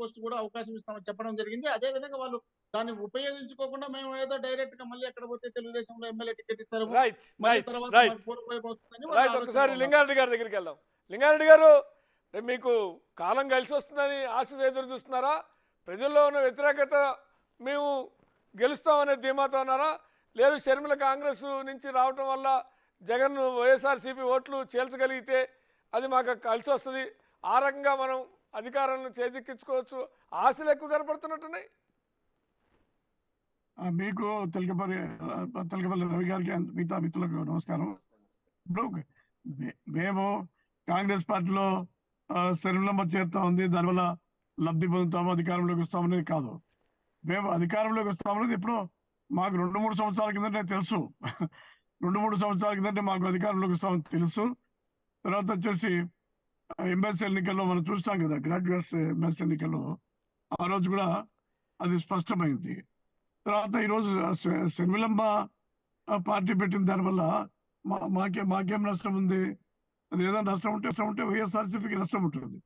Post కూడా అవకాశం ఇస్తామని చెప్పడం జరిగింది. అదే విధంగా వాళ్ళు దాన్ని ఉపయోగించుకోకుండా మేము ఏదో డైరెక్ట్ గా మళ్ళీ ఎక్కడ పోతే తెలుగుదేశంలో ఎమ్మెల్యే టికెట్ ఇచ్చారేమో, రైట్ మళ్ళీ రైట్ తర్వాత రైట్ మాకు పూర్వవైపు వస్తుందని వాళ్ళు రైట్ ఆలోచనలో ఒకసారి ఉన్నారు. లింగారెడ్డి గారి దగ్గరికి వెళ్దాం. లింగారెడ్డి గారు, రేపు మీకు కాలం కలిసి వస్తుందని ఆశ ఎదురు చూస్తున్నారా? ప్రజల్లో ఉన్న వ్యతిరేకత మేము గెలుస్తామనే ధీమాతో ఉన్నారా? లేదు షర్మిల కాంగ్రెస్ నుంచి రావటం వల్ల జగన్ వైఎస్ఆర్సీపీ ఓట్లు చేల్చగలిగితే అది మాకు కలిసి వస్తుంది, ఆ రకంగా మనం అధికారాలను చేజిక్కించుకోవచ్చు, ఆశలు ఎక్కువ కనపడుతున్నట్టున్నాయి. మీకు తెలకపల్లి రవి గారికి మిగతా మిత్రులకు నమస్కారం. ఇప్పుడు మేము కాంగ్రెస్ పార్టీలో శరీరంలో చేరుతా ఉంది, దానివల్ల లబ్ధి పొందుతాము, అధికారంలోకి వస్తామనేది కాదు. మేము అధికారంలోకి వస్తామనేది ఇప్పుడు మాకు 2-3 సంవత్సరాల కిందటే తెలుసు. 2-3 సంవత్సరాల కిందటే మాకు అధికారంలోకి వస్తామని తెలుసు. తర్వాత వచ్చేసి ఎమ్మెల్సీ ఎన్నికల్లో మనం చూస్తాం కదా, గ్రాడ్యుయేట్స్ ఎమ్మెల్సీ ఎన్నికల్లో ఆ రోజు కూడా అది స్పష్టమైంది. తర్వాత ఈరోజు శర్మిలమ్మ పార్టీ పెట్టిన దానివల్ల మాకేం నష్టం ఉంది? అది ఏదో నష్టం ఉంటే వైఎస్ఆర్సీపీకి నష్టం ఉంటుంది.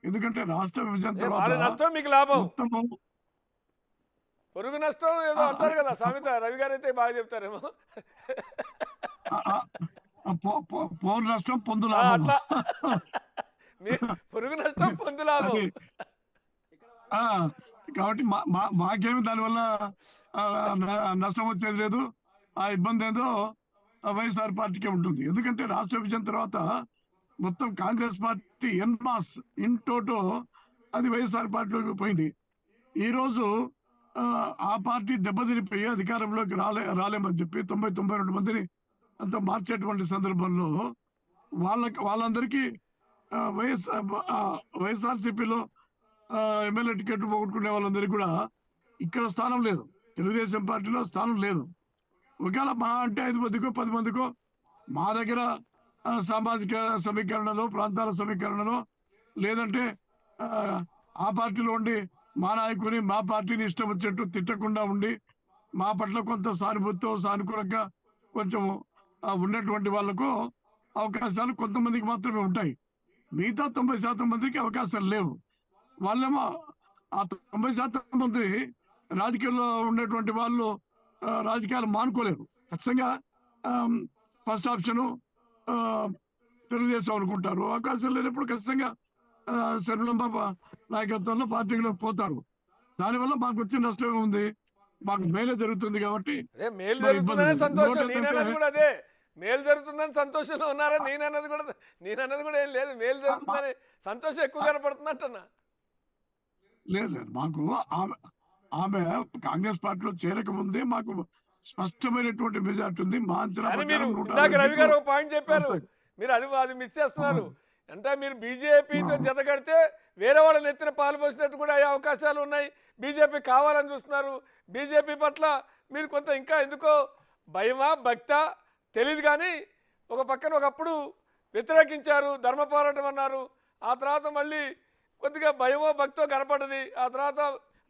ఎందుకంటే రాష్ట్ర విభజన తర్వాత నష్టం మీకు లాభం, మొత్తము పొరుగు నష్టం ఏదో అంటారు కదా సామెత. రవి గారు అయితే బాగా చెప్తారేమో. పౌరు నష్టం పొందు లాభం, పొరుగు నష్టం పొందు లాభం. కాబట్టి మాకేమి దానివల్ల నష్టం వచ్చేది లేదు. ఆ ఇబ్బంది ఏదో వైఎస్ఆర్ పార్టీకే ఉంటుంది. ఎందుకంటే రాష్ట్ర విభజన తర్వాత మొత్తం కాంగ్రెస్ పార్టీ ఇన్ టోటో అది వైఎస్ఆర్ పార్టీలోకి పోయింది. ఈరోజు ఆ పార్టీ దెబ్బతినిపోయి అధికారంలోకి రాలేమని చెప్పి 92 మందిని అంత మార్చేటువంటి సందర్భంలో వాళ్ళందరికీ వైఎస్ఆర్సీపీలో ఎమ్మెల్యే టికెట్ పోగొట్టుకునే వాళ్ళందరికీ కూడా ఇక్కడ స్థానం లేదు, తెలుగుదేశం పార్టీలో స్థానం లేదు. ఒకవేళ మా అంటే 5 మందికో 10 మందికో మా దగ్గర సామాజిక సమీకరణలో, ప్రాంతాల సమీకరణలో, లేదంటే ఆ పార్టీలో ఉండి మా నాయకుని మా పార్టీని ఇష్టం వచ్చేట్టు తిట్టకుండా ఉండి మా పట్ల కొంత సానుభూతితో సానుకూలంగా కొంచెం ఉన్నటువంటి వాళ్లకు అవకాశాలు కొంతమందికి మాత్రమే ఉంటాయి. మిగతా 90% మందికి అవకాశాలు లేవు. వాళ్ళేమో ఆ 90% మంది రాజకీయాల్లో ఉండేటువంటి వాళ్ళు రాజకీయాలు మానుకోలేరు. ఖచ్చితంగా ఫస్ట్ ఆప్షను తెలుగుదేశం అనుకుంటారు. అవకాశం లేనప్పుడు ఖచ్చితంగా శర్మిలమ్మ నాయకత్వంలో పార్టీలోకి పోతారు. దానివల్ల మాకు వచ్చిన నష్టం ఉంది, మాకు మేలే జరుగుతుంది. కాబట్టి మేలు జరుగుతుందనే సంతోషం, నేనన్నది కూడా అదే. మేలు జరుగుతుందని సంతోషంలో ఉన్నారా? నేనన్నది కూడా ఏం లేదు, మేలు జరుగుతుందని సంతోషం ఎక్కువ కనపడుతుంది అంటున్నా. లేదు, మాకు ఆమె కాంగ్రెస్ పార్టీలో చేరక ముందే మాకు స్పష్టమైనటువంటి మెజార్టీ ఉంది. ఇందాక రవి గారు ఒక పాయింట్ చెప్పారు, మీరు అది మిస్ చేస్తున్నారు. అంటే మీరు బీజేపీతో జత కడితే వేరే వాళ్ళని ఎత్తిన పాలు పోసినట్టు కూడా అయ్యే అవకాశాలు ఉన్నాయి. బీజేపీ కావాలని చూస్తున్నారు. బీజేపీ పట్ల మీరు కొంత ఇంకా ఎందుకో భయమా భక్తా తెలియదు, కానీ ఒక పక్కన ఒకప్పుడు వ్యతిరేకించారు, ధర్మ పోరాటం అన్నారు. ఆ తర్వాత మళ్ళీ కొద్దిగా భయమో భక్తో కనపడది. ఆ తర్వాత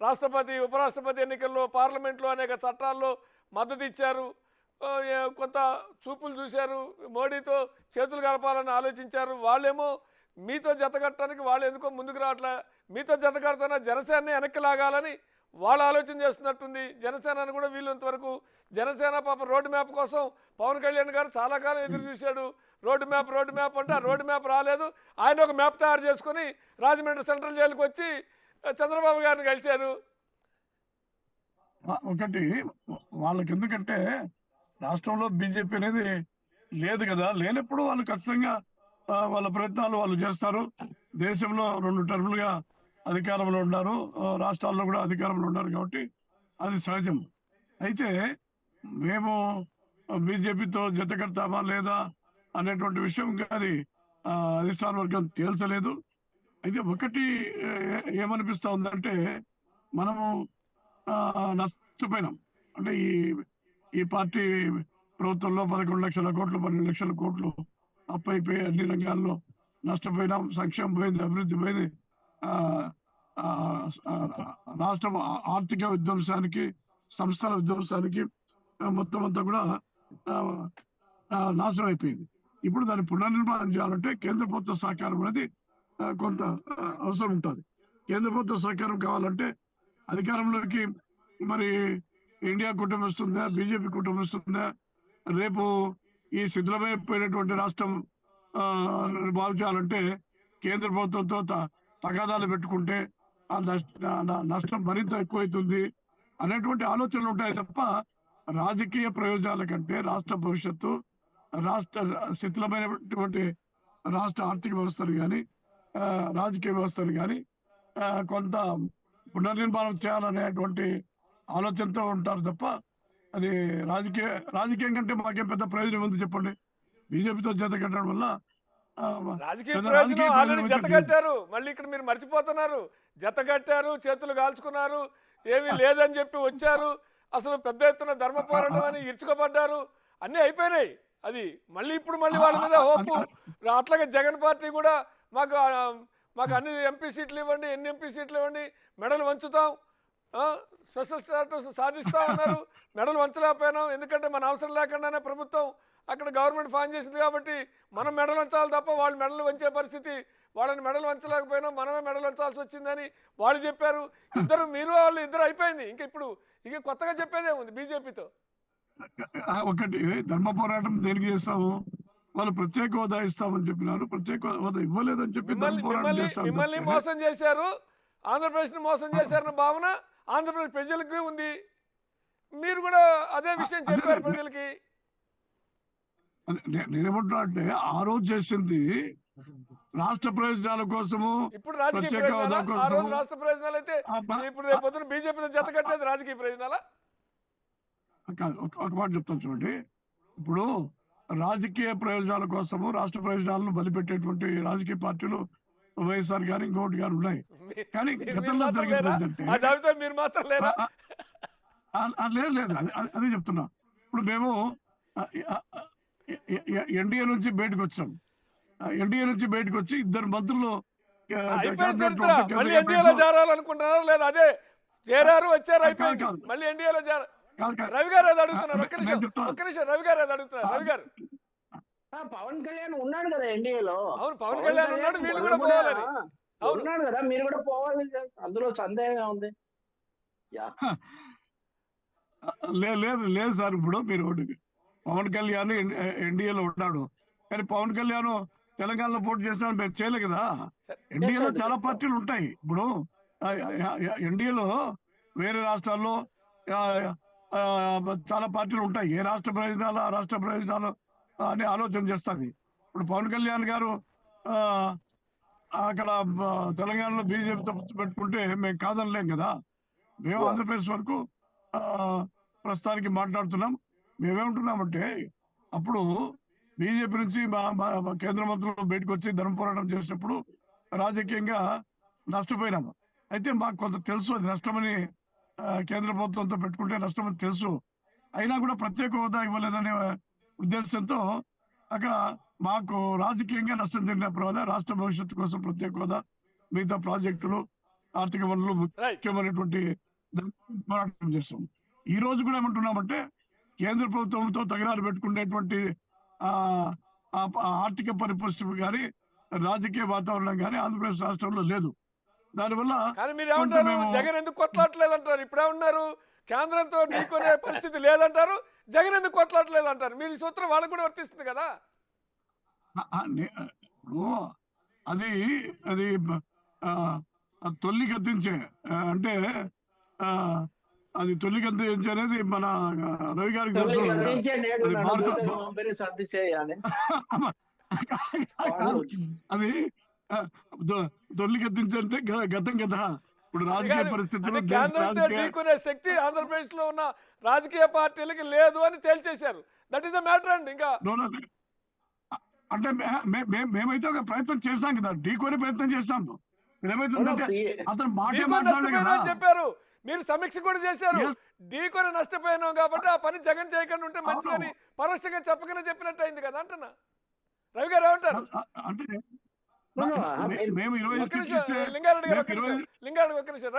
రాష్ట్రపతి ఉపరాష్ట్రపతి ఎన్నికల్లో, పార్లమెంట్లో అనేక చట్టాల్లో మద్దతు ఇచ్చారు. కొంత చూపులు చూశారు, మోడీతో చేతులు కలపాలని ఆలోచించారు. వాళ్ళేమో మీతో జతకట్టడానికి వాళ్ళు ఎందుకో ముందుకు రావట్లే. మీతో జతకడుతున్న జనసేనని వెనక్కి లాగాలని వాళ్ళు ఆలోచన చేస్తున్నట్టుంది. జనసేనని కూడా వీళ్ళంతవరకు జనసేన పాప రోడ్డు మ్యాప్ కోసం పవన్ కళ్యాణ్ గారు చాలా కాలం ఎదురు చూశాడు. రోడ్డు మ్యాప్ అంటే ఆ రోడ్డు మ్యాప్ రాలేదు. ఆయన ఒక మ్యాప్ తయారు చేసుకుని రాజమండ్రి సెంట్రల్ జైలుకి వచ్చి చంద్రబాబు గారిని కలిశారు. ఒకటి వాళ్ళకి ఎందుకంటే రాష్ట్రంలో బీజేపీ అనేది లేదు కదా, లేనప్పుడు వాళ్ళు ఖచ్చితంగా వాళ్ళ ప్రయత్నాలు వాళ్ళు చేస్తారు. దేశంలో 2 టర్ములుగా అధికారంలో ఉన్నారు, రాష్ట్రాల్లో కూడా అధికారంలో ఉన్నారు, కాబట్టి అది సహజం. అయితే మేము బీజేపీతో జత కడతామా లేదా అనేటువంటి విషయం అది అధిష్టాన వర్గం తేల్చలేదు. అయితే ఒకటి ఏమనిపిస్తా ఉందంటే మనము నష్టపోయినాం. అంటే ఈ పార్టీ ప్రభుత్వంలో 11 లక్షల కోట్లు 12 లక్షల కోట్లు అప్పైపోయి అన్ని రంగాల్లో నష్టపోయినాం. సంక్షేమం పోయింది, అభివృద్ధి పోయింది, రాష్ట్రం ఆర్థిక విధ్వంసానికి, సంస్థల విధ్వంసానికి మొత్తం అంతా కూడా నాశనం అయిపోయింది. ఇప్పుడు దాన్ని పునర్నిర్మాణం చేయాలంటే కేంద్ర ప్రభుత్వ సహకారం అనేది కొంత అవసరం ఉంటుంది. కేంద్ర ప్రభుత్వ సహకారం కావాలంటే అధికారంలోకి మరి ఇండియా కూటమి వస్తుందా, బీజేపీ కూటమి వస్తుందా, రేపు ఈ శిథిలమైపోయినటువంటి రాష్ట్రం భావించాలంటే కేంద్ర ప్రభుత్వంతో తగాదాలు పెట్టుకుంటే ఆ నష్టం మరింత ఎక్కువైతుంది అనేటువంటి ఆలోచనలు ఉంటాయి తప్ప రాజకీయ ప్రయోజనాల కంటే రాష్ట్ర భవిష్యత్తు, రాష్ట్ర శిథిలమైనటువంటి రాష్ట్ర ఆర్థిక వ్యవస్థను కానీ రాజకీయ వ్యవస్థను కానీ కొంత పునర్నిర్మాణం చేయాలనేటువంటి ఆలోచనతో ఉంటారు తప్ప అది రాజకీయం కంటే మాకేం పెద్ద ప్రయోజనం ఉంది చెప్పండి. బీజేపీతో జత కట్టడం వల్ల రాజకీయ ప్రయోజనం ఆల్రెడీ జత కట్టారు. మళ్ళీ ఇక్కడ మీరు మర్చిపోతున్నారు. జత కట్టారు, చేతులు కాల్చుకున్నారు, ఏమీ లేదని చెప్పి వచ్చారు, అసలు పెద్ద ఎత్తున ధర్మ పోరాటం అని ఇరుచుకోబడ్డారు, అన్నీ అయిపోయినాయి. అది మళ్ళీ వాళ్ళ మీద హోపు. అట్లాగే జగన్ పార్టీ కూడా మాకు అన్ని ఎంపీ సీట్లు ఇవ్వండి, ఎన్ని ఎంపీ సీట్లు ఇవ్వండి, మెడలు వంచుతాం, స్పెషల్ స్టాటస్ సాధిస్తాం అన్నారు. మెడలు వంచలేకపోయినాం, ఎందుకంటే మన అవసరం లేకుండానే ప్రభుత్వం అక్కడ గవర్నమెంట్ ఫామ్ చేసింది కాబట్టి మనం మెడలు వంచాలి తప్ప వాళ్ళు మెడలు వంచే పరిస్థితి, వాళ్ళని మెడలు వంచలేకపోయినాం, మనమే మెడలు వంచాల్సి వచ్చిందని వాళ్ళు చెప్పారు. మీరు వాళ్ళు ఇద్దరు అయిపోయింది. ఇప్పుడు కొత్తగా చెప్పేదేముంది బీజేపీతో? ఒకటి ధర్మ పోరాటం దేనికి చేస్తాము, వాళ్ళు ప్రత్యేక హోదా ఇస్తామని చెప్పినారు, ప్రత్యేక హోదా ఇవ్వలేదని చెప్పి మిమ్మల్ని మోసం చేశారు, ఆంధ్రప్రదేశ్ ని మోసం చేశారన్న భావన ఆంధ్రప్రదేశ్ ప్రజలకి ఉంది. మీరు కూడా అదే విషయం చెప్పారు ప్రజలకి. నేనేమంటున్నా అంటే ఆ రోజు చేసింది రాష్ట్ర ప్రయోజనాల కోసము, ఇప్పుడు రాజకీయ ప్రయోజనాలు. ఆ రోజు రాష్ట్ర ప్రయోజనాలు అయితే ఇప్పుడు రేపు పొద్దున బీజేపీతో జత కట్టేది రాజకీయ ప్రయోజనాలా? ఒక మాట చెప్తాను చూడండి. ఇప్పుడు రాజకీయ ప్రయోజనాల కోసము రాష్ట్ర ప్రయోజనాలను బలిపెట్టేటువంటి రాజకీయ పార్టీలు వైఎస్ఆర్ గారు ఇంకోటి గారు ఉన్నాయి. కానీ గతంలో జరిగింది ఏంటంటే మీరు మాత్రం లేరా? లేదు అదే చెప్తున్నా. ఇప్పుడు మేము ఎన్డీఏ నుంచి బయటకు వచ్చాం. ఎన్డీఏ నుంచి బయటకు వచ్చి ఇద్దరు మంత్రులు మళ్ళీ ఎన్డీఏలో చేరాలనుకుంటున్నారా లేదా? అదే చేరారు, వచ్చారు, అయిపోయింది, మళ్ళీ ఎన్డీఏలో చేరారు. రవి గారు అది అడుగుతున్నారు. ఒక్క నిమిషం రవి గారు అది అడుగుతున్నారు. రవి గారు, పవన్ కళ్యాణ్ ఉన్నాడు కదా ఎన్డీఏలో. అవును, పవన్ కళ్యాణ్ ఉన్నాడు, వీళ్ళు కూడా పోవాలని ఉన్నాడు కదా, మీరు కూడా పోవాలి, అందులో సందేహం ఉంది. లేదు సార్. ఇప్పుడు మీరు పవన్ కళ్యాణ్ ఎన్డీఏలో ఉన్నాడు, కానీ పవన్ కళ్యాణ్ తెలంగాణలో పోటీ చేసినా మేము చేయలే కదా. ఎన్డీఏలో చాలా పార్టీలు ఉంటాయి. ఇప్పుడు ఎన్డీఏలో వేరే రాష్ట్రాల్లో చాలా పార్టీలు ఉంటాయి. ఏ రాష్ట్ర ప్రయోజనాలు ఆ రాష్ట్ర ప్రయోజనాలు అని ఆలోచన చేస్తుంది. ఇప్పుడు పవన్ కళ్యాణ్ గారు అక్కడ తెలంగాణలో బీజేపీతో పెట్టుకుంటే మేము కాదనలేం కదా. మేము ఆంధ్రప్రదేశ్ వరకు ప్రస్తుతానికి మాట్లాడుతున్నాం. మేమేమంటున్నామంటే అప్పుడు బీజేపీ నుంచి మా కేంద్ర మంత్రులు బయటకు వచ్చి ధర్మ పోరాటం చేసినప్పుడు రాజకీయంగా నష్టపోయినాము. అయితే మాకు కొంత తెలుసు అది నష్టమని, కేంద్ర ప్రభుత్వంతో పెట్టుకుంటే నష్టమని తెలుసు. అయినా కూడా ప్రత్యేక హోదా ఇవ్వలేదనే ఉద్దేశంతో అక్కడ మాకు రాజకీయంగా నష్టం జరిగినప్పుడు రాష్ట్ర భవిష్యత్తు కోసం ప్రత్యేక హోదా, మిగతా ప్రాజెక్టులు, ఆర్థిక వనరులు ముఖ్యమైనటువంటి పోరాటం చేస్తాం. ఈ రోజు కూడా ఏమంటున్నామంటే కేంద్ర ప్రభుత్వంతో తగరాలు పెట్టుకునేటువంటి ఆర్థిక పరిస్థితి కానీ రాజకీయ వాతావరణం కానీ ఆంధ్రప్రదేశ్ రాష్ట్రంలో లేదు. దానివల్ల జగన్ ఎందుకు కొట్లాడలేదు అంటారు. ఇప్పుడే ఉన్నారు, కేంద్రంతో ఢీకొనే పరిస్థితి లేదంటారు, జగన్ ఎందుకు కొట్లాడలేదు అంటారు. మీరు ఈ సూత్రం వాళ్ళకు కూడా వర్తిస్తుంది కదా. అది అది తొల్లి కత్తించే అంటే అది తొలి కత్తించే అనేది మన రవి గారికి తెలుసు. అది తొలి కత్తించంటే గతం కదా. ఇప్పుడు రాజకీయ పరిస్థితుల్లో కేంద్రంతో ఢీకొనే శక్తి ఆంధ్రప్రదేశ్ లో ఉన్న రాజకీయ పార్టీలకి లేదు అని తేల్చేశారు. దట్ ఈస్ ద మ్యాటర్ అండి. ఇంకా అంటే మేమైతే ఒక ప్రయత్నం చేస్తాం కదా, ఢీకొనే ప్రయత్నం చేస్తాం. ఏమైతుందంటే అతను మాట చెప్పారు, మీరు సమీక్ష కూడా చేశారు. ఢీకొని నష్టపోయినాం కాబట్టి ఆ పని జగన్ చేయకుండా ఉంటే మంచిదని పరోక్షంగా చెప్పకనే చెప్పినట్టు అయింది కదా అంటున్నా. రవి గారు ఏమంటారు? అంటే మేము లింగారెడ్డి గారు ఒక్క నిమిషం